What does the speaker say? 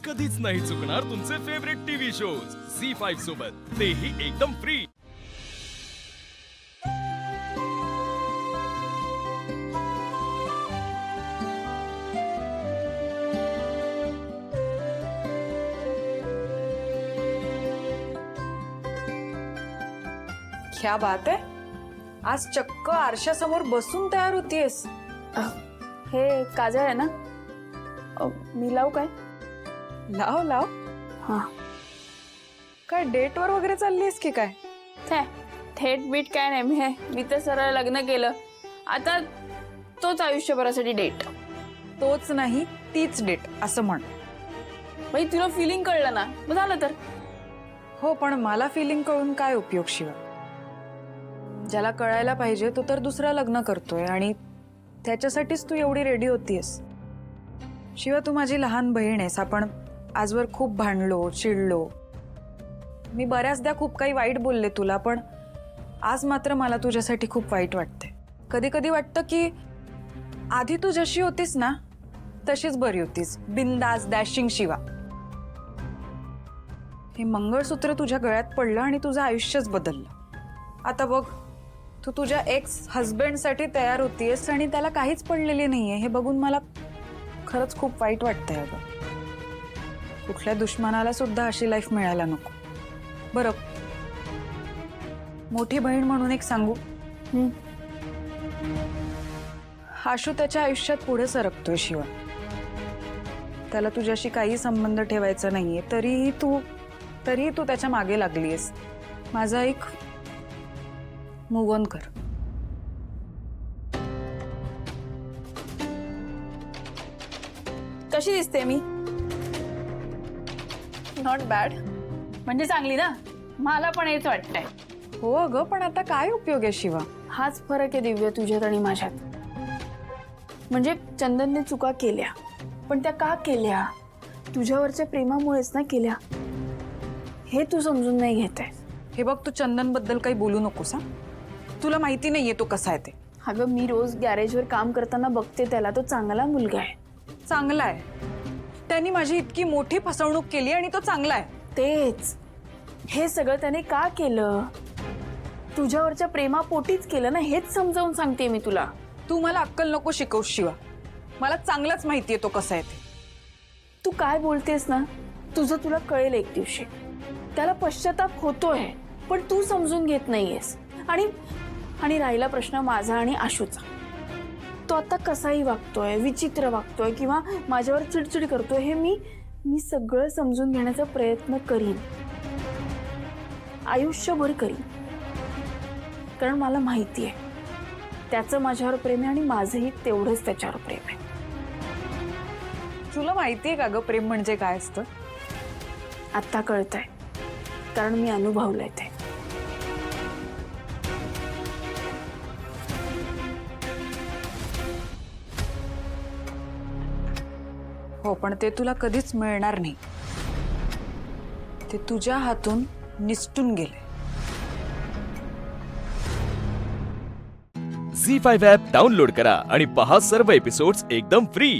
कधीच नाही चुकणार तुमचे फेवरेट टीव्ही शोज झी5 सोबत, तेही एकदम फ्री। क्या बात आहे, आज चक्क आरशासमोर बसून तयार होतीयस। हे काजळ आहे ना, मी लावू काय? लाव लाव। हा, काय डेटवर वगैरे चाललीस की काय? थेट बीट काय नाही, मी तर सरळ लग्न केलं, आता तोच आयुष्यभरासाठी डेट। तोच नाही तीच डेट असं म्हण। बाई तुला फिलिंग कळलं ना, मग झालं तर। हो, पण मला फिलिंग कळून काय उपयोग शिवा? ज्याला कळायला पाहिजे तो तर दुसरा लग्न करतोय आणि त्याच्यासाठीच तू एवढी रेडी होतीयस। शिवा, तू माझी लहान बहीण आहेस, आपण आजवर खूप भांडलो चिडलो, मी बऱ्याचदा खूप काही वाईट बोलले तुला, पण आज मात्र मला तुझ्यासाठी खूप वाईट वाटते। कधी कधी वाटतं की आधी तू जशी होतीस ना तशीच बरी होतीस, बिंदास डॅशिंग शिवा। हे मंगळसूत्र तुझ्या गळ्यात पडलं आणि तुझं आयुष्यच बदललं। आता बघ, तू तुझ्या एक्स हस्बंडसाठी तयार होतीयस आणि त्याला काहीच पडलेली नाहीये, हे बघून मला खरंच खूप वाईट वाटतंय। अगं, कुठल्या दुश्मनाला सुद्धा अशी लाईफ मिळायला नको। बरं, मोठी बहीण म्हणून एक सांगू, आशू त्याच्या आयुष्यात पुढे सरकतोय शिवा। त्याला तुझ्याशी काही संबंध ठेवायचा नाहीये, तरीही तू त्याच्या मागे लागलीयस। माझा एक मूव ऑन कर। कशी दिसते मी? नॉट बॅड, म्हणजे चांगली ना? मला पण हेच वाटतंय। हो अगं, पण आता काय उपयोग आहे शिवा? हाच फरक आहे दिव्या तुझ्यात आणि माझ्यात। म्हणजे चंदनने चुका केल्या, पण त्या का केल्या? तुझ्यावरच्या प्रेमामुळेच ना केल्या, हे तू समजून नाही घेते। हे बघ, तू चंदन बद्दल काही बोलू नकोस हा। तुला माहिती नाहीये तो कसा आहे ते। अगं, मी रोज गॅरेजवर काम करताना बघते त्याला, तो चांगला मुलगा आहे। चांगला आहे, त्यांनी माझी इतकी मोठी फसवणूक केली आणि तो चांगला आहे। तेच, हे सगळं त्याने का केलं? तुझ्यावरच्या प्रेमापोटीच केलं ना, हेच समजावून सांगते मी तुला। तू मला अक्कल नको शिकवूस शिवा, मला चांगलाच माहितीये तो कसा आहे ते। तू काय बोलतेस ना, तुझं तुला कळेल एक दिवशी। त्याला पश्चाताप होतोय, पण तू समजून घेत नाहीयेस। आणि राहिला प्रश्न माझा आणि आशूचा, तो आता कसाही वागतोय, विचित्र वागतोय किंवा माझ्यावर चिडचिड करतोय, हे मी सगळं समजून घेण्याचा प्रयत्न करीन, आयुष्यभर करीन। कारण मला माहिती आहे त्याचं माझ्यावर प्रेम आहे आणि माझंही तेवढंच त्याच्यावर प्रेम आहे। तुला माहितीये का ग प्रेम म्हणजे काय असतं? आता कळतंय, कारण मी अनुभवलंय ते। हो, पण ते तुला कधीच मिळणार नाही, ते तुझ्या हातून निसटून गेले। झी5 ॲप डाउनलोड करा आणि पहा सर्व एपिसोड्स एकदम फ्री।